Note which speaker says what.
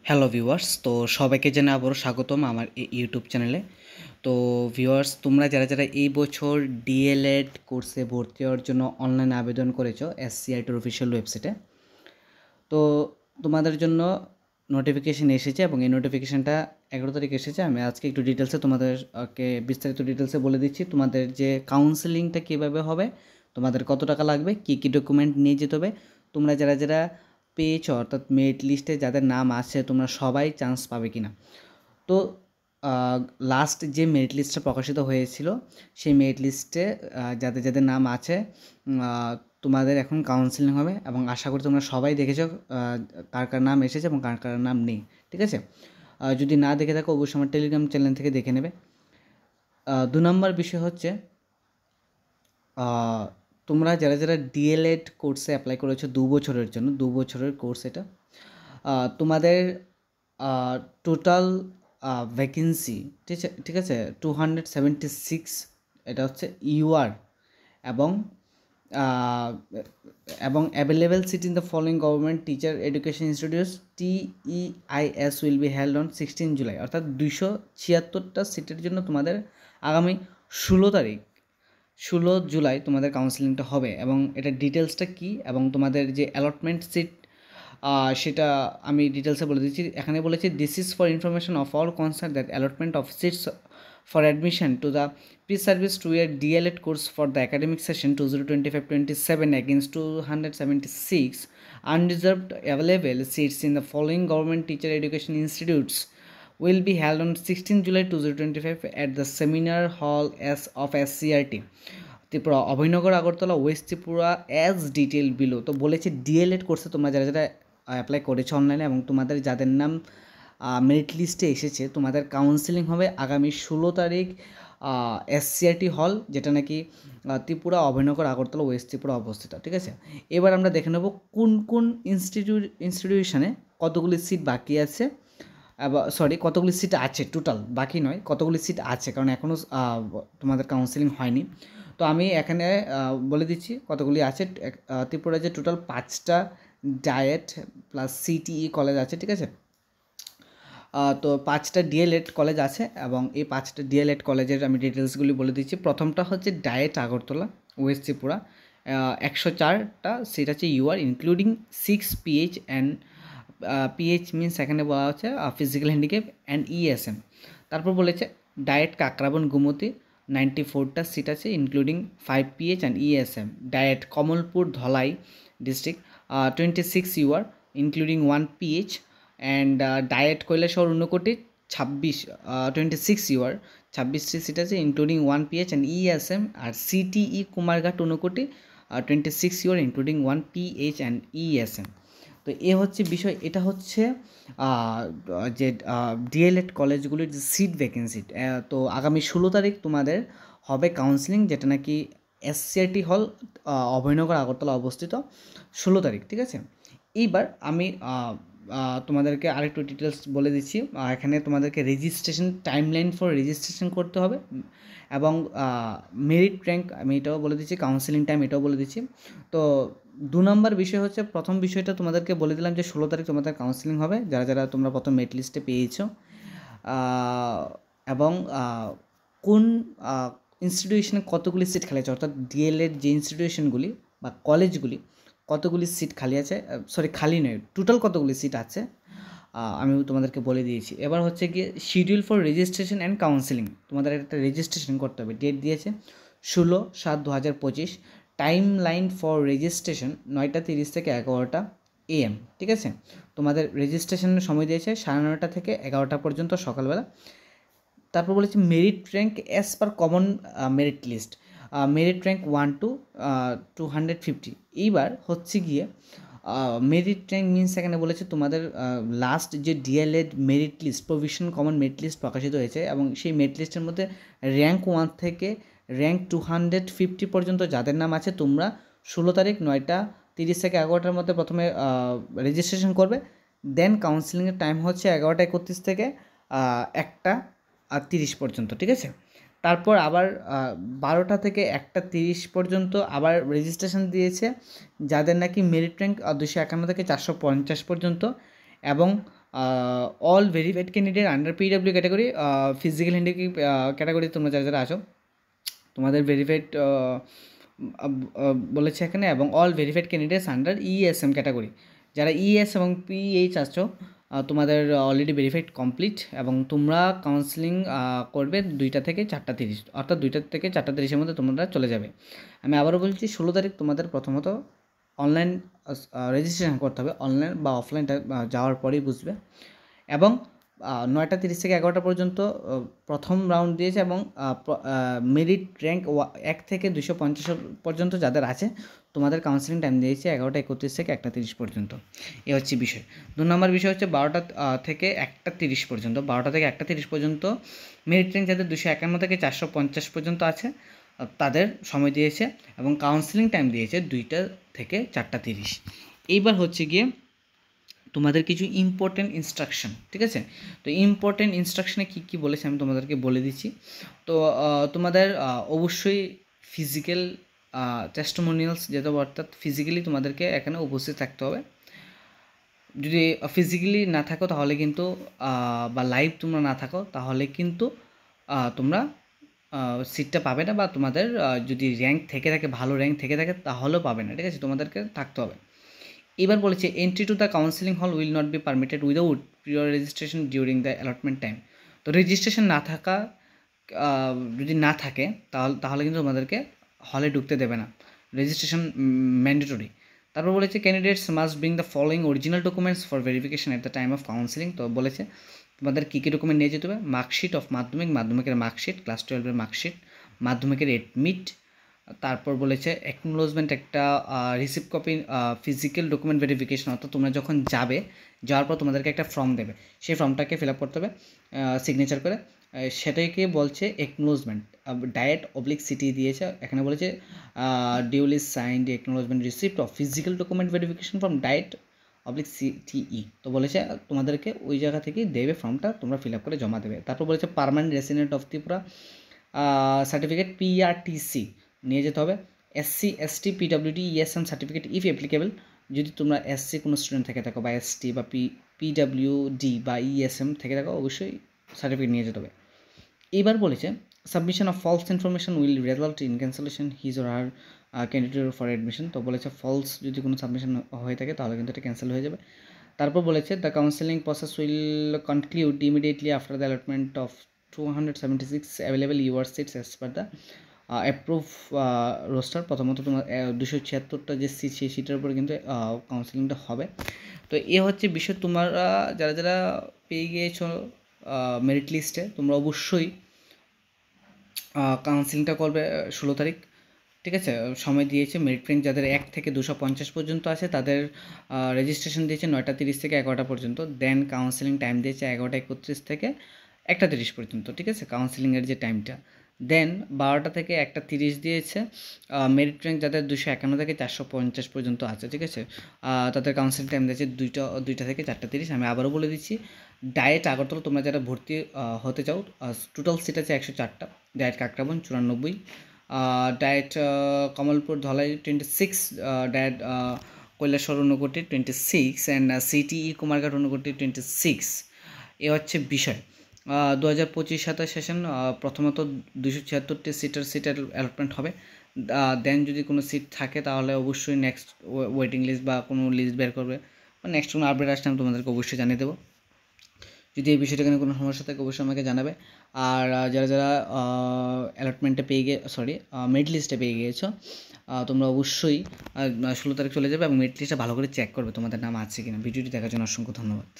Speaker 1: Hello viewers, তো সবাইকে জানাই আবারও স্বাগতম আমার এই ইউটিউব চ্যানেলে। তো ভিউয়ার্স, তোমরা যারা যারা এই বছর ডিএলএড কোর্সে ভর্তি হওয়ার জন্য অনলাইন আবেদন করেছো এসসিআইটির অফিসিয়াল ওয়েবসাইটে, তো তোমাদের জন্য নোটিফিকেশান এসেছে এবং এই নোটিফিকেশানটা 11 তারিখ এসেছে। আমি আজকে একটু ডিটেলসে তোমাদেরকে বিস্তারিত ডিটেলসে বলে দিচ্ছি তোমাদের যে কাউন্সেলিংটা কীভাবে হবে, তোমাদের কত টাকা লাগবে, কী কী ডকুমেন্ট নিয়ে যেতে হবে, তোমরা যারা যারা পেয়েছ অর্থাৎ মেরিট লিস্টে যাদের নাম আছে তোমরা সবাই চান্স পাবে কি না। তো লাস্ট যে মেরিট লিস্টটা প্রকাশিত হয়েছিল সেই মেরিট লিস্টে যাদের যাদের নাম আছে তোমাদের এখন কাউন্সেলিং হবে এবং আশা করি তোমরা সবাই দেখেছো কার কার নাম এসেছে এবং কার কার নাম নেই। ঠিক আছে, যদি না দেখে থাকো অবশ্যই আমার টেলিগ্রাম চ্যানেল থেকে দেখে নেবে। 2 নম্বর বিষয় হচ্ছে তোমরা যারা যারা ডিএলএড কোর্সে অ্যাপ্লাই করেছো 2 বছরের জন্য, 2 বছরের কোর্স এটা, তোমাদের টোটাল ভ্যাকেন্সি ঠিক আছে 276 এটা হচ্ছে ইউআর এবং available seat in the following government teacher education institutes TEIS will be held on 16 July. অর্থাৎ 276টা সিটের জন্য তোমাদের আগামী 16 জুলাই তোমাদের কাউন্সেলিংটা হবে এবং এটা ডিটেলসটা কী এবং তোমাদের যে অ্যালটমেন্ট সিট সেটা আমি ডিটেলসে বলে দিচ্ছি। এখানে বলেছি this is for information of all concern that allotment of seats for admission to the pre service 2-year DLED course for the academic session 2025-27 against 276 unreserved available seats in the following government teacher education institutes will be held on 16 July 2025 at the seminar hall of SCRT Tripura, Abhaynagar, Agartala, West Tripura as detail below. তো বলেছে D.El.Ed কোর্সে তোমরা যারা যারা apply করেছো অনলাইনে এবং তোমাদের যাদের নাম মেরিট লিস্টে এসেছে তোমাদের কাউন্সেলিং হবে আগামী 16 তারিখ SCRT হল, যেটা নাকি ত্রিপুরা, অভয়নগর, আগরতলা, ওয়েস্ট ত্রিপুরা অবস্থিত। ঠিক আছে, এবার আমরা দেখে নেব কোন কোন ইনস্টিটিউশনে কতগুলি সিট বাকি আছে, কতগুলি সিট আছে, টোটাল বাকি নয়, কতগুলি সিট আছে, কারণ এখনও তোমাদের কাউন্সেলিং হয়নি। তো আমি এখানে বলে দিচ্ছি কতগুলি আছে। ত্রিপুরা যে টোটাল 5টা ডায়েট প্লাস CTE কলেজ আছে। ঠিক আছে, তো 5টা ডিএলএড কলেজ আছে এবং এই 5টা ডিএলএড কলেজের আমি ডিটেলসগুলি বলে দিচ্ছি। প্রথমটা হচ্ছে ডায়েট আগরতলা, ওয়েস্ট ত্রিপুরা, 104টা সিট আছে UR including 6 PH and PH means এখানে বলা হচ্ছে ফিজিক্যাল হ্যান্ডিক্যাপ অ্যান্ড ESM। তারপর বলেছে ডায়েট কাকরাবন গুমতি, 94টা সিট আছে including 5 PH and ESM। DIET Kamalpur Dhalai district, 26 UR including 1 PH and DIET Kailashahar Unakoti 26 UR 26টি সিট আছে ইনক্লুডিং 1 PH অ্যান্ড ESM। আর CTE Kumarghat Unakoti 26 UR including 1 PH and ESM। তো এ হচ্ছে বিষয়, এটা হচ্ছে যে ডিএলএড কলেজগুলির যে সিট ভ্যাকেন্সি। তো আগামী 16 তারিখ তোমাদের হবে কাউন্সেলিং, যেটা নাকি SCRT হল, অভয়নগর, আগরতলা অবস্থিত, 16 তারিখ। ঠিক আছে, এইবার আমি তোমাদেরকে আরেকটু ডিটেলস বলে দিচ্ছি। এখানে তোমাদেরকে রেজিস্ট্রেশন টাইমলাইন ফর রেজিস্ট্রেশন করতে হবে এবং মেরিট র্যাঙ্ক আমি এটাও বলে দিচ্ছি, কাউন্সেলিং টাইম এটাও বলে দিচ্ছি। তো 2 নম্বর বিষয় হচ্ছে, প্রথম বিষয়টা তোমাদেরকে বলে দিলাম যে 16 তারিখ তোমাদের কাউন্সেলিং হবে যারা যারা তোমরা প্রথম মেরিট লিস্টে পেয়েছো, এবং কোন ইনস্টিটিউশনে কতগুলি সিট খালি আছে, অর্থাৎ ডিএলএড যে ইনস্টিটিউশনগুলি বা কলেজগুলি কতগুলি সিট খালি আছে, খালি নয়, টোটাল কতগুলি সিট আছে আমি তোমাদেরকে বলে দিয়েছি। এবার হচ্ছে গিয়ে schedule for registration and counselling, তোমাদের একটা রেজিস্ট্রেশন করতে হবে। ডেট দিয়েছে 16/7/2025। টাইম লাইন ফর রেজিস্ট্রেশন 9টা 30 থেকে 11টা AM। ঠিক আছে, তোমাদের রেজিস্ট্রেশনের সময় দিয়েছে 9:30 থেকে 11টা পর্যন্ত সকালবেলা। তারপর বলেছে merit rank as per common merit list, merit rank 1 to 250। এইবার হচ্ছে গিয়ে মেরিট র্যাঙ্ক মিনস এখানে বলেছে তোমাদের লাস্ট যে DLED merit list, provision common merit list প্রকাশিত হয়েছে এবং সেই মেরিট লিস্টের মধ্যে র্যাঙ্ক 1 থেকে র্যাঙ্ক 250 পর্যন্ত যাদের নাম আছে তোমরা 16 তারিখ 9টা 30 থেকে 11টার মধ্যে প্রথমে রেজিস্ট্রেশন করবে। দেন কাউন্সেলিংয়ের টাইম হচ্ছে 11টা 31 থেকে 1টা 30 পর্যন্ত। ঠিক আছে, তারপর আবার 12টা থেকে 1টা 30 পর্যন্ত আবার রেজিস্ট্রেশন দিয়েছে যাদের নাকি মেরিট র্যাঙ্ক 251 থেকে 450 পর্যন্ত এবং all verified candidate under PW category, physical handicap category তোমরা যারা যারা আছো তোমাদের ভেরিফাইড বলেছে এখানে, এবং all verified candidates under ESM category, যারা ইএস এবং পিএইচ আছো তোমাদের অলরেডি ভেরিফাইড কমপ্লিট, এবং তোমরা কাউন্সিলিং করবে 2টা থেকে 4টা 30, অর্থাৎ 2টা থেকে 4টা 30-এর মধ্যে তোমরা চলে যাবে। আমি আবারও বলছি 16 তারিখ তোমাদের প্রথমত অনলাইন রেজিস্ট্রেশন করতে হবে, অনলাইন বা অফলাইনটা যাওয়ার পরেই বুঝবে। এবং 9টা 30 থেকে 11টা পর্যন্ত প্রথম রাউন্ড দিয়েছে, এবং মেরিট র্যাঙ্ক 1 থেকে 250 পর্যন্ত যাদের আছে তোমাদের কাউন্সিলিং টাইম দিয়েছে 11টা 31 থেকে 1টা 30 পর্যন্ত। এ হচ্ছে বিষয়। 2 নম্বর বিষয় হচ্ছে 12টা থেকে 1টা 30 পর্যন্ত, 12টা থেকে 1টা 30 পর্যন্ত মেরিট র্যাঙ্ক যাদের 251 থেকে 450 পর্যন্ত আছে তাদের সময় দিয়েছে, এবং কাউন্সিলিং টাইম দিয়েছে 2টা থেকে 4টা 30। এইবার হচ্ছে গিয়ে তোমাদের কিছু ইম্পর্টেন্ট ইনস্ট্রাকশন, ঠিক আছে? তো ইম্পর্টেন্ট ইনস্ট্রাকশনে কী কী বলেছে আমি তোমাদেরকে বলে দিচ্ছি। তো তোমাদের অবশ্যই ফিজিক্যাল টেস্টিমোনিয়ালস যেতে হবে, অর্থাৎ ফিজিক্যালি তোমাদেরকে এখানে উপস্থিত থাকতে হবে। যদি ফিজিক্যালি না থাকো তাহলে কিন্তু বা লাইভ তোমরা না থাকো তাহলে কিন্তু তোমরা সিটটা পাবে না, বা তোমাদের যদি র্যাঙ্ক থেকে থাকে, ভালো র্যাঙ্ক থেকে থাকে তাহলেও পাবে না, ঠিক আছে? তোমাদেরকে থাকতে হবে। এবার বলেছে এন্ট্রি টু দ্য কাউন্সিলিং হল will not be permitted without prior registration during the allotment time. তো রেজিস্ট্রেশন না থাকা যদি না থাকে তাহলে কিন্তু তোমাদেরকে হলে ঢুকতে দেবে না, রেজিস্ট্রেশন ম্যান্ডেটরি। তারপর বলেছে candidates must bring the following original documents for verification at the time of counselling. তো বলেছে তোমাদের কী কী ডকুমেন্ট নিয়ে যেতে হবে, মার্কশিট অফ মাধ্যমিকের মার্কশিট, ক্লাস 12-এর মার্কশিট, মাধ্যমিকের এডমিট। তারপর বলেছে অ্যাকনোলজমেন্ট, একটা receipt copy, physical document verification, অর্থাৎ তোমরা যখন যাওয়ার পর তোমাদেরকে একটা ফর্ম দেবে, সেই ফর্মটাকে ফিল আপ করতে হবে সিগনেচার করে, সেটাকে বলছে অ্যাকনোলজমেন্ট। ডায়েট অবলিক সিটি দিয়েছে, এখানে বলেছে duly signed acknowledgement receipt of physical document verification from diet oblique CTE. তো বলেছে তোমাদেরকে ওই জায়গা থেকেই দেবে ফর্মটা, তোমরা ফিল আপ করে জমা দেবে। তারপর বলেছে permanent resident of Tripura certificate PRTC নিয়ে যেতে হবে, SC ST PWD ESM certificate if applicable, যদি তোমরা এসসি কোনো স্টুডেন্ট থেকে থাকো, বা এসটি বা পিডব্লিউডি বা ইএসএম থেকে থাকো, অবশ্যই সার্টিফিকেট নিয়ে যেতে হবে। এইবার বলেছে submission of false information will result in cancellation his or her candidate for admission. তো বলেছে ফলস যদি কোনো সাবমিশন হয়ে থাকে তাহলে কিন্তু এটা ক্যান্সেল হয়ে যাবে। তারপর বলেছে the counselling process will conclude immediately after the allotment of 276 available UR seats as per the approve roster. প্রথমত তোমার 276টা যে সিট, সেই সিটের উপরে কিন্তু কাউন্সেলিংটা হবে। তো এ হচ্ছে বিষয়। তোমরা যারা যারা পেয়ে গিয়েছো মেরিট লিস্টে, তোমরা অবশ্যই কাউন্সেলিংটা করবে 16 তারিখ, ঠিক আছে? সময় দিয়েছে। মেরিট র্যাঙ্ক যাদের 1 থেকে 250 পর্যন্ত আছে তাদের রেজিস্ট্রেশন দিয়েছে 9টা 30 থেকে 11টা পর্যন্ত। দেন কাউন্সেলিং টাইম দিয়েছে 11টা 31 থেকে 1টা 30 পর্যন্ত, ঠিক আছে? কাউন্সেলিংয়ের যে টাইমটা। দেন 12টা থেকে 1টা 30 দিয়েছে মেরিট র্যাঙ্ক যাদের 251 থেকে 450 পর্যন্ত আছে, ঠিক আছে? তাদের কাউন্সেলিং টাইম দিয়েছে 2টা থেকে 4টা 30। আমি আবারও বলে দিচ্ছি, ডায়েট আগরতলা তোমরা যারা ভর্তি হতে চাও, টোটাল সিট আছে 104টা। DIET Kakraban 94, DIET Kamalpur Dhalai 26, DIET Kailashahar Unakoti 26, and CTE Kumarghat Unakoti 26। এ হচ্ছে বিষয়। 2025-27 সেশন প্রথমত 276টি সিটের অ্যালটমেন্ট হবে। দেন যদি কোনো সিট থাকে তাহলে অবশ্যই নেক্সট ওয়েটিং লিস্ট বা কোনো লিস্ট বের করবে, বা নেক্সট কোনো আপডেট আসলে আমি তোমাদেরকে অবশ্যই জানিয়ে দেবো। যদি এই বিষয়টা নিয়ে কোনো সমস্যা থাকে অবশ্যই আমাকে জানাবে। আর যারা যারা অ্যালটমেন্টে মেরিট লিস্টে পেয়ে গিয়েছো, তোমরা অবশ্যই 16 তারিখ চলে যাবে এবং মেরিট লিস্টটা ভালো করে চেক করবে তোমাদের নাম আছে কিনা। ভিডিওটি দেখার জন্য অসংখ্য ধন্যবাদ।